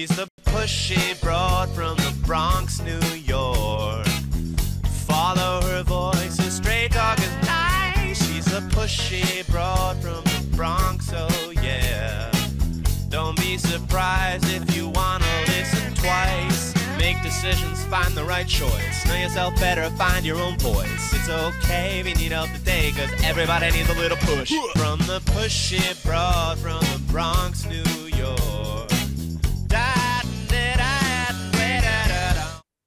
She's the pushy broad from the Bronx, New York. Follow her voice, a straight dog is nice. She's the pushy broad from the Bronx, oh yeah. Don't be surprised if you wanna listen twice. Make decisions, find the right choice. Know yourself better, find your own voice. It's okay if you need help today, cause everybody needs a little push. From the pushy broad from the Bronx, New York.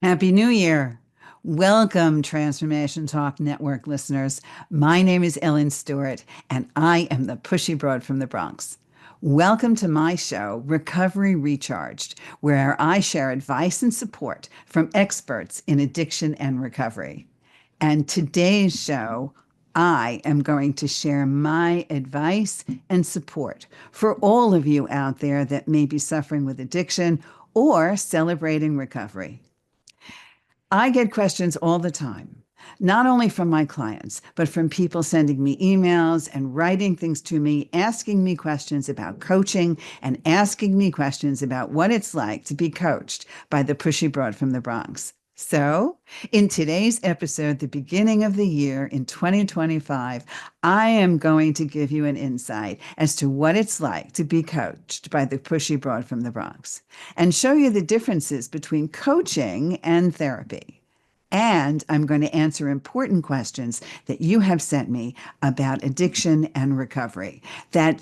Happy New Year. Welcome, Transformation Talk Network listeners. My name is Ellen Stewart, and I am the Pushy Broad from the Bronx. Welcome to my show, Recovery Recharged, where I share advice and support from experts in addiction and recovery. And today's show, I am going to share my advice and support for all of you out there that may be suffering with addiction or celebrating recovery. I get questions all the time, not only from my clients, but from people sending me emails and writing things to me, asking me questions about coaching and asking me questions about what it's like to be coached by the Pushy Broad from the Bronx. So, in today's episode, the beginning of the year in 2025, I am going to give you an insight as to what it's like to be coached by the Pushy Broad from the Bronx and show you the differences between coaching and therapy. And I'm going to answer important questions that you have sent me about addiction and recovery that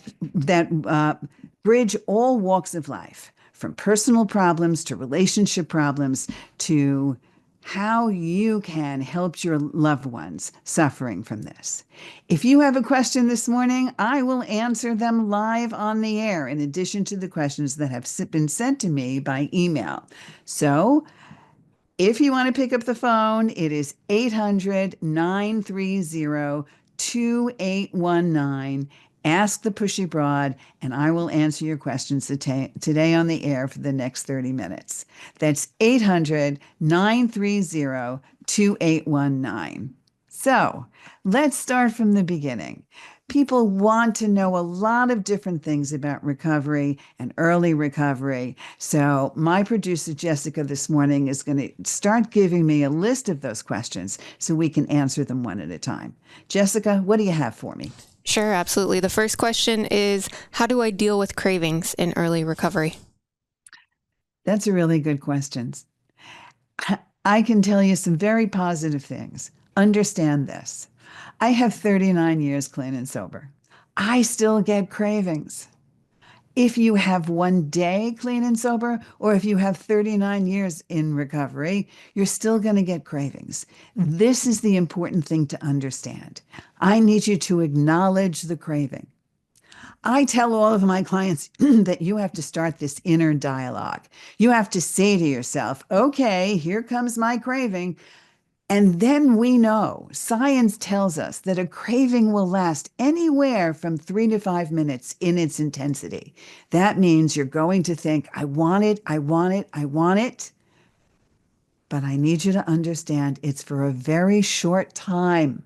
bridge all walks of life, from personal problems to relationship problems to how you can help your loved ones suffering from this. If you have a question this morning, I will answer them live on the air, in addition to the questions that have been sent to me by email. So if you want to pick up the phone, it is 800-930-2819. Ask the Pushy Broad, and I will answer your questions today on the air for the next 30 minutes. That's 800-930-2819. So let's start from the beginning. People want to know a lot of different things about recovery and early recovery. So my producer, Jessica, this morning is going to start giving me a list of those questions so we can answer them one at a time. Jessica, what do you have for me? Sure, absolutely. The first question is, how do I deal with cravings in early recovery? That's a really good question. I can tell you some very positive things. Understand this. I have 39 years clean and sober. I still get cravings. If you have one day clean and sober, or if you have 39 years in recovery, you're still going to get cravings. This is the important thing to understand. I need you to acknowledge the craving. I tell all of my clients that you have to start this inner dialogue. You have to say to yourself, okay, here comes my craving. And then we know, science tells us that a craving will last anywhere from 3 to 5 minutes in its intensity. That means you're going to think, I want it, I want it, I want it. But I need you to understand it's for a very short time.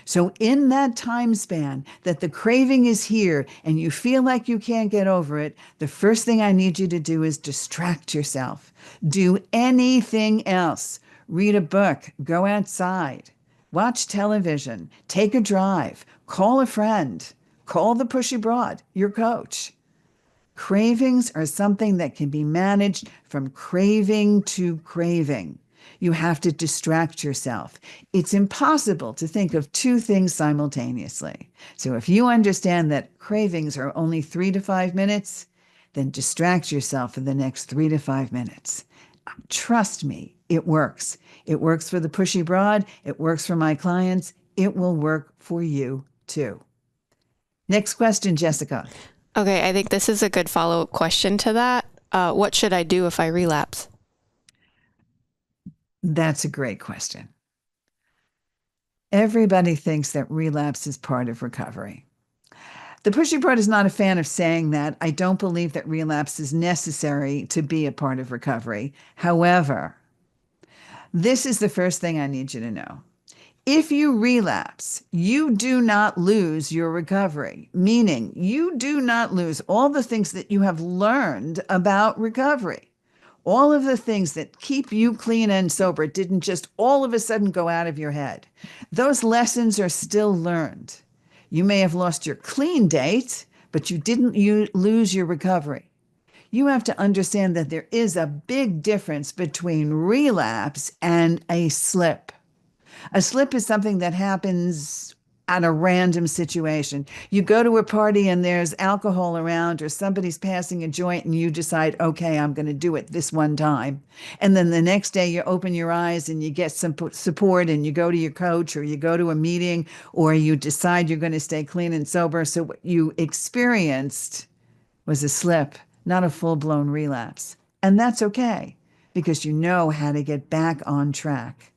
So in that time span that the craving is here and you feel like you can't get over it, the first thing I need you to do is distract yourself. Do anything else. Read a book, go outside, watch television, take a drive, call a friend, call the Pushy Broad, your coach. Cravings are something that can be managed from craving to craving. You have to distract yourself. It's impossible to think of two things simultaneously. So if you understand that cravings are only 3 to 5 minutes, then distract yourself for the next 3 to 5 minutes. Trust me, it works. It works for the Pushy Broad. It works for my clients. It will work for you too. Next question, Jessica. Okay, I think this is a good follow-up question to that. What should I do if I relapse? That's a great question. Everybody thinks that relapse is part of recovery. The Pushy Broad is not a fan of saying that. I don't believe that relapse is necessary to be a part of recovery. However, this is the first thing I need you to know. If you relapse, you do not lose your recovery, meaning you do not lose all the things that you have learned about recovery. All of the things that keep you clean and sober didn't just all of a sudden go out of your head. Those lessons are still learned. You may have lost your clean date, but you didn't lose your recovery. You have to understand that there is a big difference between relapse and a slip. A slip is something that happens at a random situation. You go to a party and there's alcohol around, or somebody's passing a joint, and you decide, okay, I'm going to do it this one time. And then the next day you open your eyes and you get some support, and you go to your coach, or you go to a meeting, or you decide you're going to stay clean and sober. So what you experienced was a slip, not a full-blown relapse. And that's okay, because you know how to get back on track.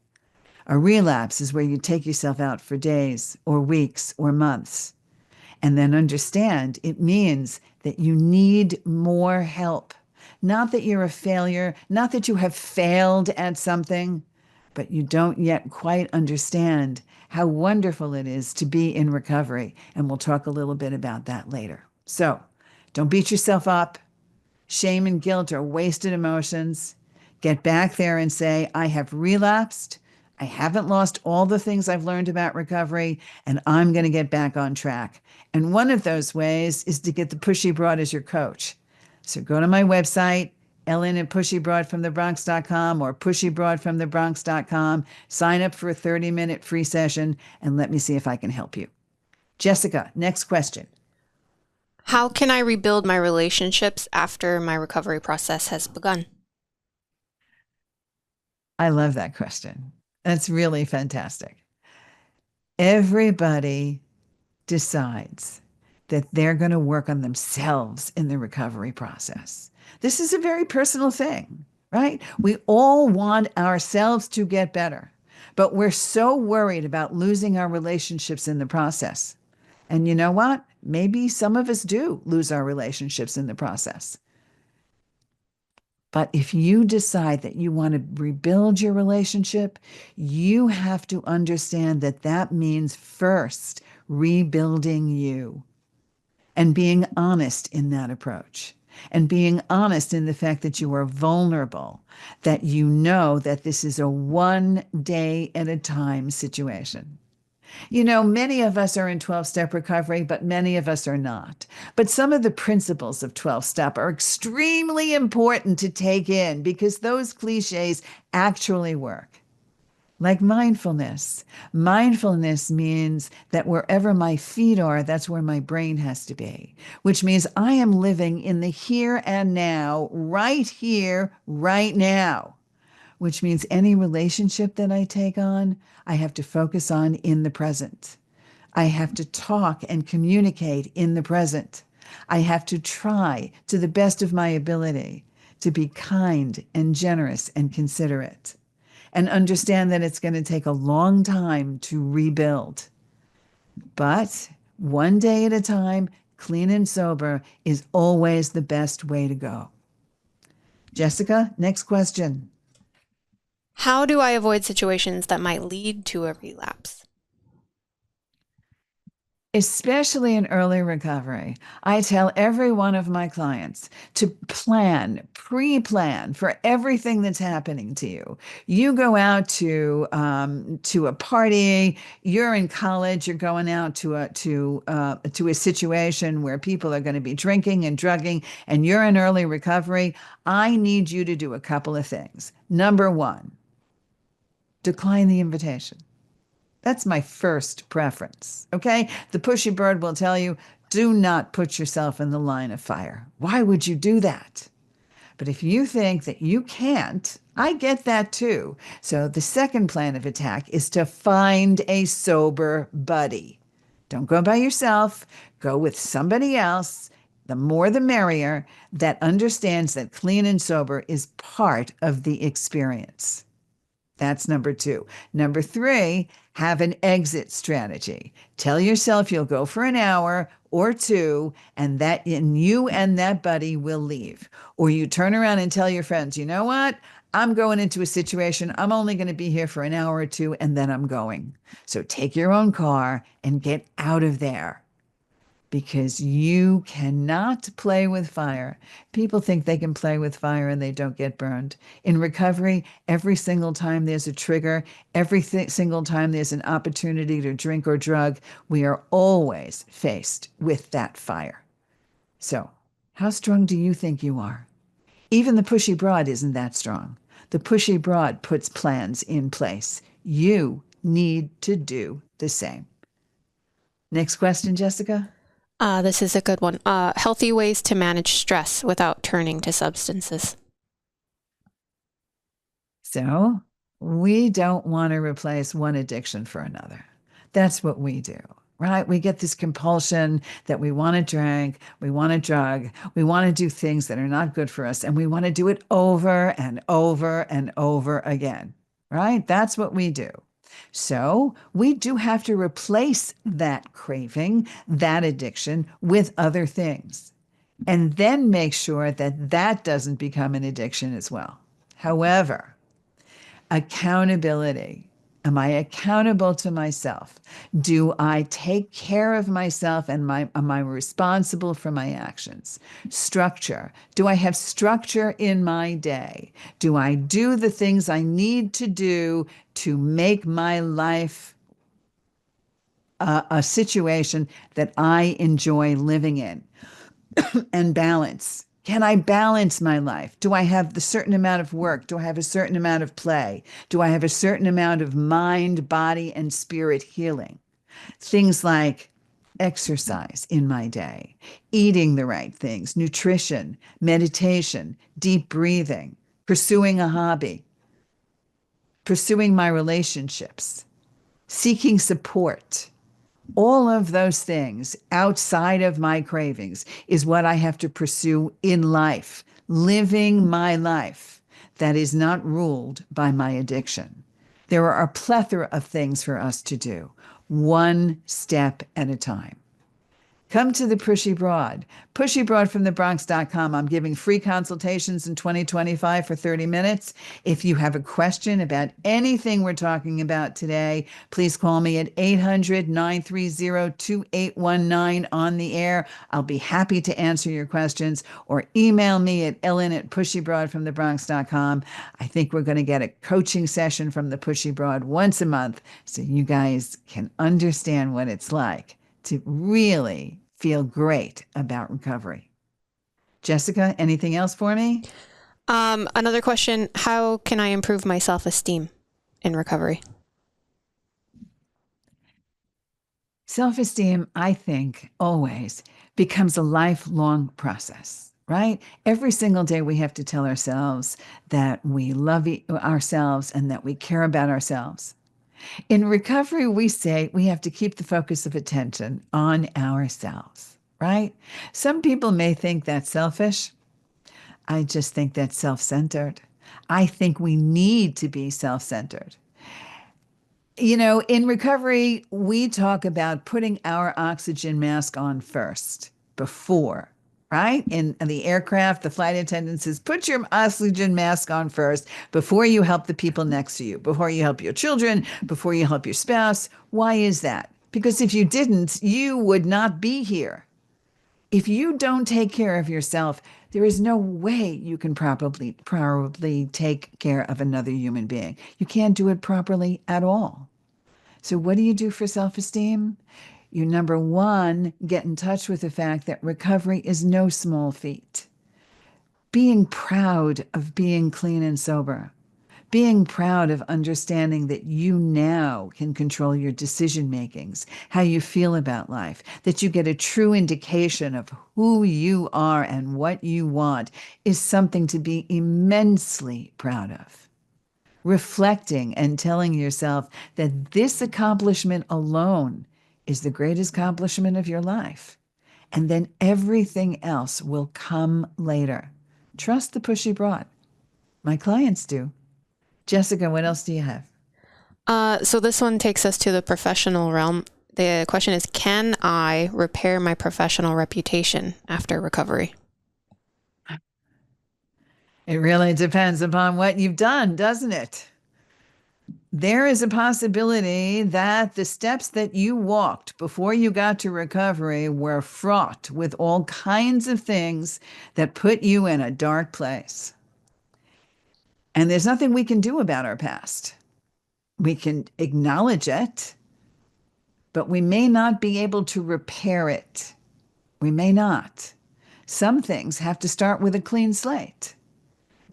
A relapse is where you take yourself out for days or weeks or months, and then understand it means that you need more help. Not that you're a failure, not that you have failed at something, but you don't yet quite understand how wonderful it is to be in recovery. And we'll talk a little bit about that later. So don't beat yourself up. Shame and guilt are wasted emotions. Get back there and say, I have relapsed. I haven't lost all the things I've learned about recovery, and I'm going to get back on track. And one of those ways is to get the Pushy Broad as your coach. So go to my website, ellen@pushybroadfromthebronx.com or pushybroadfromthebronx.com. Sign up for a 30-minute free session, and let me see if I can help you. Jessica, next question. How can I rebuild my relationships after my recovery process has begun? I love that question. That's really fantastic. Everybody decides that they're going to work on themselves in the recovery process. This is a very personal thing, right? We all want ourselves to get better, but we're so worried about losing our relationships in the process. And you know what? Maybe some of us do lose our relationships in the process. But if you decide that you want to rebuild your relationship, you have to understand that that means first rebuilding you and being honest in that approach, and being honest in the fact that you are vulnerable, that you know that this is a one day at a time situation. You know, many of us are in 12-step recovery, but many of us are not. But some of the principles of 12-step are extremely important to take in, because those cliches actually work. Like mindfulness. Mindfulness means that wherever my feet are, that's where my brain has to be, which means I am living in the here and now, right here, right now. Which means any relationship that I take on, I have to focus on in the present. I have to talk and communicate in the present. I have to try to the best of my ability to be kind and generous and considerate, and understand that it's going to take a long time to rebuild. But one day at a time, clean and sober is always the best way to go. Jessica, next question. How do I avoid situations that might lead to a relapse? Especially in early recovery, I tell every one of my clients to pre-plan for everything that's happening to you. You go out to a party. You're in college. You're going out to a situation where people are going to be drinking and drugging, and you're in early recovery. I need you to do a couple of things. Number one, decline the invitation. That's my first preference, okay? The Pushy Broad will tell you, do not put yourself in the line of fire. Why would you do that? But if you think that you can't, I get that too. So the second plan of attack is to find a sober buddy. Don't go by yourself. Go with somebody else. The more the merrier, that understands that clean and sober is part of the experience. That's number two. Number three, have an exit strategy. Tell yourself you'll go for an hour or two, and you and that buddy will leave. Or you turn around and tell your friends, you know what? I'm going into a situation. I'm only going to be here for an hour or two, and then I'm going. So take your own car and get out of there. because you cannot play with fire. People think they can play with fire and they don't get burned. In recovery, every single time there's a trigger, single time there's an opportunity to drink or drug, we are always faced with that fire. So, how strong do you think you are? Even the Pushy Broad isn't that strong. The Pushy Broad puts plans in place. You need to do the same. Next question, Jessica. This is a good one. Healthy ways to manage stress without turning to substances. So we don't want to replace one addiction for another. That's what we do, right? We get this compulsion that we want to drink, we want to drug, we want to do things that are not good for us, and we want to do it over and over and over again, right? That's what we do. So we do have to replace that craving, that addiction with other things, and then make sure that that doesn't become an addiction as well. However, accountability. Am I accountable to myself? Do I take care of myself and am I responsible for my actions? Structure. Do I have structure in my day? Do I do the things I need to do to make my life a situation that I enjoy living in? And balance. Can I balance my life? Do I have the certain amount of work? Do I have a certain amount of play? Do I have a certain amount of mind, body, and spirit healing? Things like exercise in my day, eating the right things, nutrition, meditation, deep breathing, pursuing a hobby, pursuing my relationships, seeking support. All of those things outside of my cravings is what I have to pursue in life, living my life that is not ruled by my addiction. There are a plethora of things for us to do, one step at a time. Come to the Pushy Broad. Pushy Broad from thebronx.com. I'm giving free consultations in 2025 for 30 minutes. If you have a question about anything we're talking about today, please call me at 800-930-2819 on the air. I'll be happy to answer your questions, or email me at ellen@pushybroadfromthebronx.com. I think we're going to get a coaching session from the Pushy Broad once a month so you guys can understand what it's like to really feel great about recovery. Jessica, anything else for me? Another question. How can I improve my self-esteem in recovery? Self-esteem, I think, always becomes a lifelong process, right? Every single day we have to tell ourselves that we love ourselves and that we care about ourselves. In recovery, we say we have to keep the focus of attention on ourselves, right? Some people may think that's selfish. I just think that's self-centered. I think we need to be self-centered. You know, in recovery, we talk about putting our oxygen mask on first before, right? In the aircraft, the flight attendant says, put your oxygen mask on first before you help the people next to you, before you help your children, before you help your spouse. Why is that? Because if you didn't, you would not be here. If you don't take care of yourself, there is no way you can properly take care of another human being. You can't do it properly at all. So what do you do for self-esteem? You, number one, get in touch with the fact that recovery is no small feat. Being proud of being clean and sober. Being proud of understanding that you now can control your decision makings, how you feel about life, that you get a true indication of who you are and what you want is something to be immensely proud of. Reflecting and telling yourself that this accomplishment alone is the greatest accomplishment of your life. And then everything else will come later. Trust the Pushy Broad. My clients do. Jessica, what else do you have? So this one takes us to the professional realm. The question is, can I repair my professional reputation after recovery? It really depends upon what you've done, doesn't it? There is a possibility that the steps that you walked before you got to recovery were fraught with all kinds of things that put you in a dark place. And there's nothing we can do about our past. We can acknowledge it, but we may not be able to repair it. We may not. Some things have to start with a clean slate.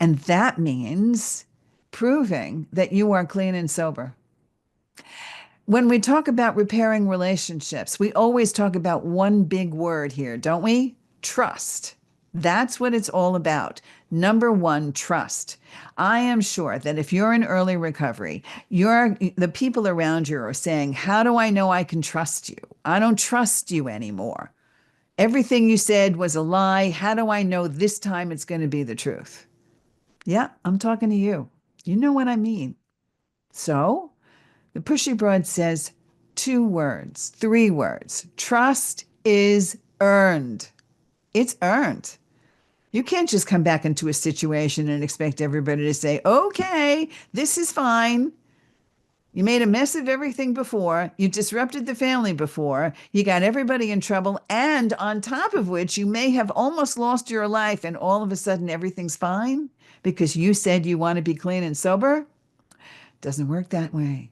And that means proving that you are clean and sober. When we talk about repairing relationships, we always talk about one big word here, don't we? Trust. That's what it's all about. Number one, trust. I am sure that if you're in early recovery, the people around you are saying, how do I know I can trust you? I don't trust you anymore. Everything you said was a lie. How do I know this time it's going to be the truth? Yeah, I'm talking to you. You know what I mean. So the Pushy Broad says 2 words, 3 words. Trust is earned. It's earned. You can't just come back into a situation and expect everybody to say, okay, this is fine. You made a mess of everything before. You disrupted the family before. You got everybody in trouble. And on top of which, you may have almost lost your life and all of a sudden everything's fine because you said you want to be clean and sober. Doesn't work that way.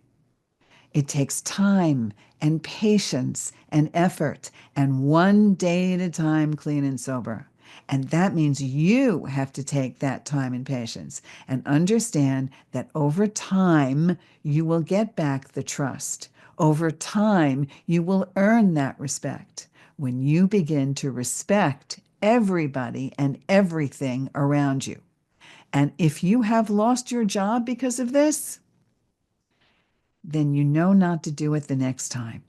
It takes time and patience and effort and one day at a time, clean and sober. And that means you have to take that time and patience and understand that over time, you will get back the trust. Over time, you will earn that respect when you begin to respect everybody and everything around you. And if you have lost your job because of this, then you know not to do it the next time.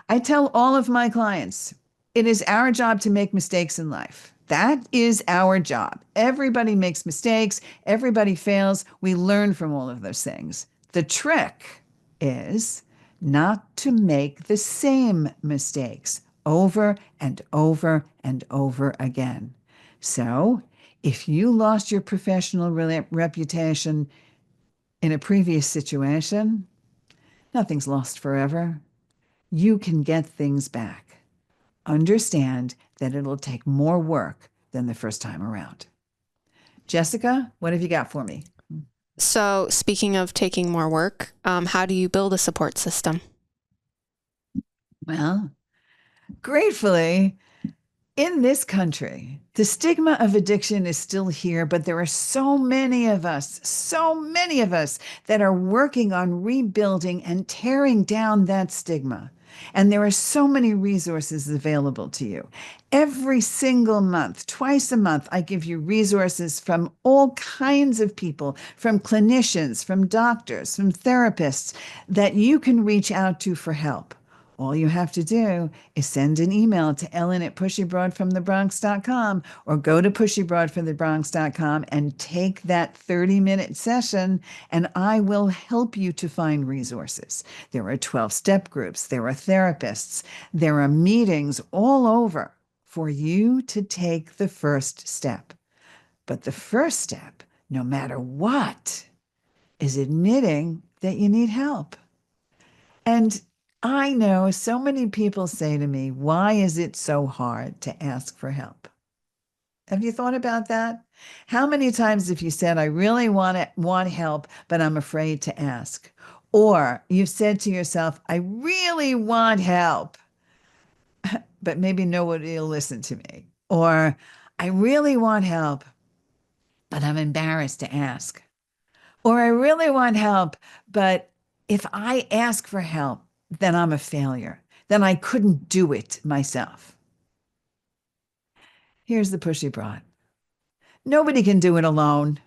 I tell all of my clients, it is our job to make mistakes in life. That is our job. Everybody makes mistakes. Everybody fails. We learn from all of those things. The trick is not to make the same mistakes over and over and over again. So if you lost your professional reputation in a previous situation, nothing's lost forever. You can get things back. Understand that it'll take more work than the first time around. Jessica, what have you got for me? So, speaking of taking more work, how do you build a support system? Well, gratefully, in this country, the stigma of addiction is still here, but there are so many of us that are working on rebuilding and tearing down that stigma. And there are so many resources available to you. Every single month, twice a month, I give you resources from all kinds of people, from clinicians, from doctors, from therapists that you can reach out to for help. All you have to do is send an email to ellen@pushybroadfromthebronx.com or go to pushybroadfromthebronx.com and take that 30-minute session, and I will help you to find resources. There are 12-step groups. There are therapists. There are meetings all over for you to take the first step. But the first step, no matter what, is admitting that you need help. And I know so many people say to me, why is it so hard to ask for help? Have you thought about that? How many times have you said, I really want help, but I'm afraid to ask? Or you've said to yourself, I really want help, but maybe nobody will listen to me. Or I really want help, but I'm embarrassed to ask. Or I really want help, but if I ask for help, then I'm a failure. Then I couldn't do it myself. Here's the Pushy Broad. Nobody can do it alone.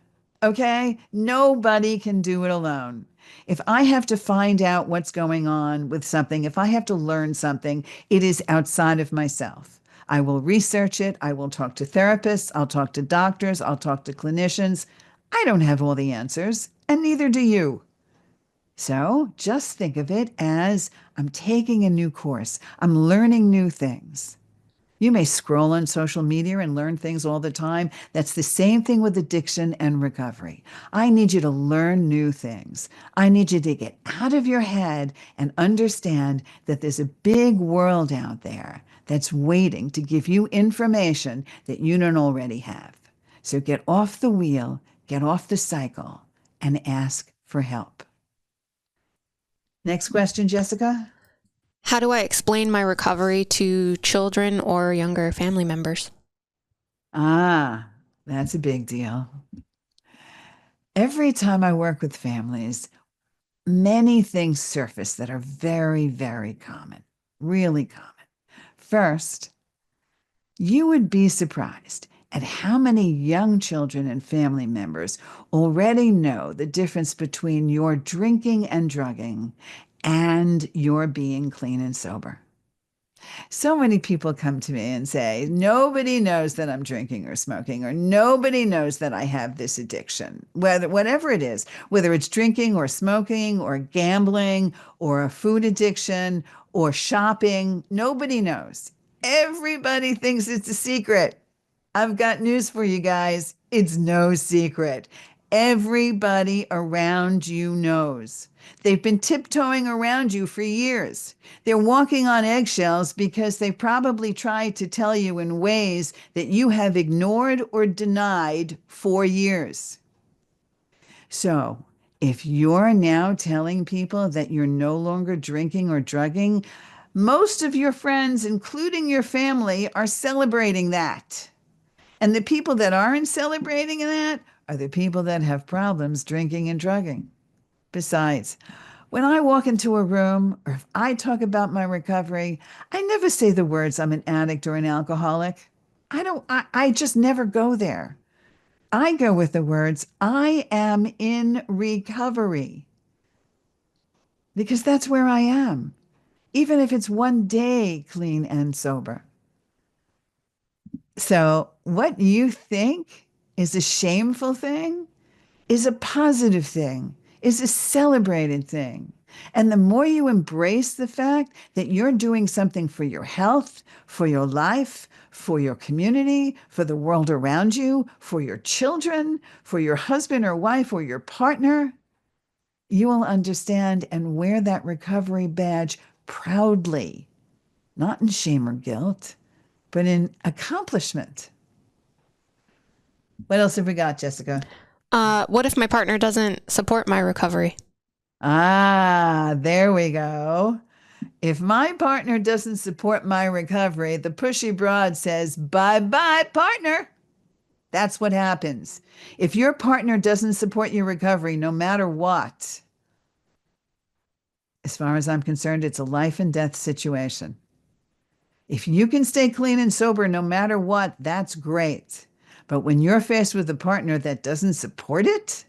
Okay? Nobody can do it alone. If I have to find out what's going on with something, if I have to learn something, it is outside of myself. I will research it. I will talk to therapists. I'll talk to doctors. I'll talk to clinicians. I don't have all the answers, and neither do you. So just think of it as I'm taking a new course. I'm learning new things. You may scroll on social media and learn things all the time. That's the same thing with addiction and recovery. I need you to learn new things. I need you to get out of your head and understand that there's a big world out there that's waiting to give you information that you don't already have. So get off the wheel, get off the cycle, and ask for help. Next question, Jessica. How do I explain my recovery to children or younger family members? Ah, that's a big deal. Every time I work with families, many things surface that are very, very common, really common. First, you would be surprised at how many young children and family members already know the difference between your drinking and drugging and your being clean and sober. So many people come to me and say, nobody knows that I'm drinking or smoking, or nobody knows that I have this addiction, whatever it is, whether it's drinking or smoking or gambling or a food addiction or shopping, nobody knows. Everybody thinks it's a secret. I've got news for you guys. It's no secret. Everybody around you knows. They've been tiptoeing around you for years. They're walking on eggshells because they probably tried to tell you in ways that you have ignored or denied for years. So, if you're now telling people that you're no longer drinking or drugging, most of your friends, including your family, are celebrating that. And the people that aren't celebrating that are the people that have problems drinking and drugging. Besides, when I walk into a room or if I talk about my recovery, I never say the words I'm an addict or an alcoholic. I just never go there. I go with the words, I am in recovery, because that's where I am, even if it's one day clean and sober. So, what you think is a shameful thing is a positive thing, is a celebrated thing. And the more you embrace the fact that you're doing something for your health, for your life, for your community, for the world around you, for your children, for your husband or wife or your partner, you will understand and wear that recovery badge proudly, not in shame or guilt, but in accomplishment. What else have we got, Jessica? What if my partner doesn't support my recovery? Ah, there we go. If my partner doesn't support my recovery, the Pushy Broad says, bye bye, partner. That's what happens. If your partner doesn't support your recovery, no matter what, as far as I'm concerned, it's a life and death situation. If you can stay clean and sober no matter what, that's great. But when you're faced with a partner that doesn't support it,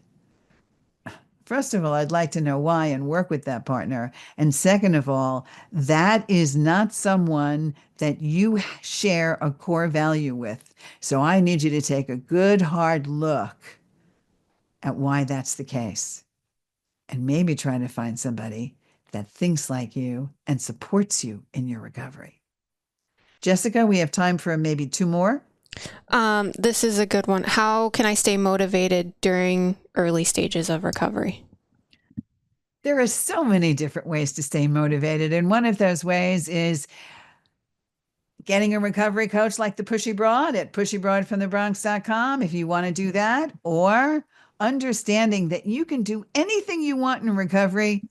first of all, I'd like to know why and work with that partner. And second of all, that is not someone that you share a core value with. So I need you to take a good hard look at why that's the case and maybe try to find somebody that thinks like you and supports you in your recovery. Jessica, we have time for maybe two more. This is a good one. How can I stay motivated during early stages of recovery? There are so many different ways to stay motivated. And one of those ways is getting a recovery coach like the Pushy Broad at pushybroadfromthebronx.com if you want to do that, or understanding that you can do anything you want in recovery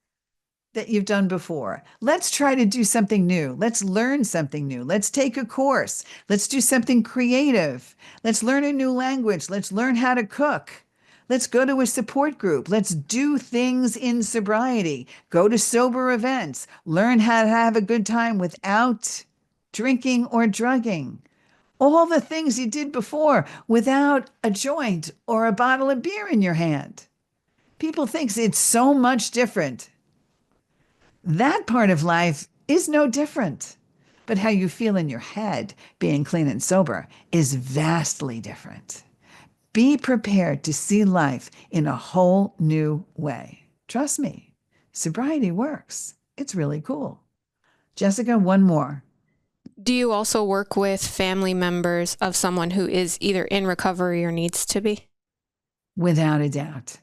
that you've done before. Let's try to do something new. Let's learn something new. Let's take a course. Let's do something creative. Let's learn a new language. Let's learn how to cook. Let's go to a support group. Let's do things in sobriety. Go to sober events. Learn how to have a good time without drinking or drugging. All the things you did before without a joint or a bottle of beer in your hand. People think it's so much different. That part of life is no different. But how you feel in your head, being clean and sober, is vastly different. Be prepared to see life in a whole new way. Trust me, sobriety works. It's really cool. Jessica, one more. Do you also work with family members of someone who is either in recovery or needs to be? Without a doubt.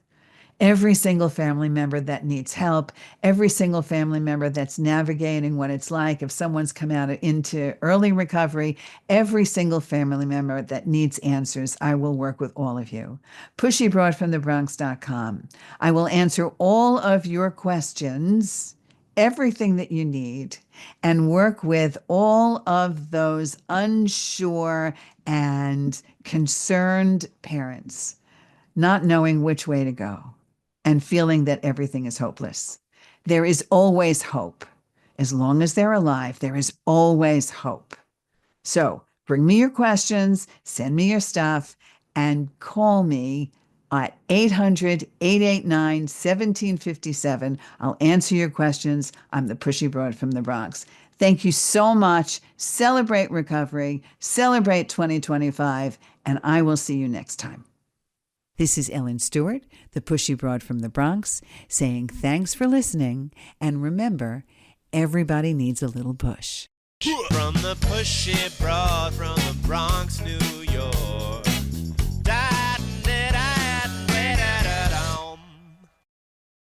Every single family member that needs help, every single family member that's navigating what it's like if someone's come out into early recovery, every single family member that needs answers, I will work with all of you. PushyBroadFromTheBronx.com. I will answer all of your questions, everything that you need, and work with all of those unsure and concerned parents, not knowing which way to go and feeling that everything is hopeless. There is always hope. As long as they're alive, there is always hope. So bring me your questions, send me your stuff, and call me at 800-889-1757. I'll answer your questions. I'm the Pushy Broad from the Bronx. Thank you so much. Celebrate recovery, celebrate 2025, and I will see you next time. This is Ellen Stewart, the Pushy Broad from the Bronx, saying thanks for listening, and remember, everybody needs a little push. From the Pushy Broad from the Bronx, New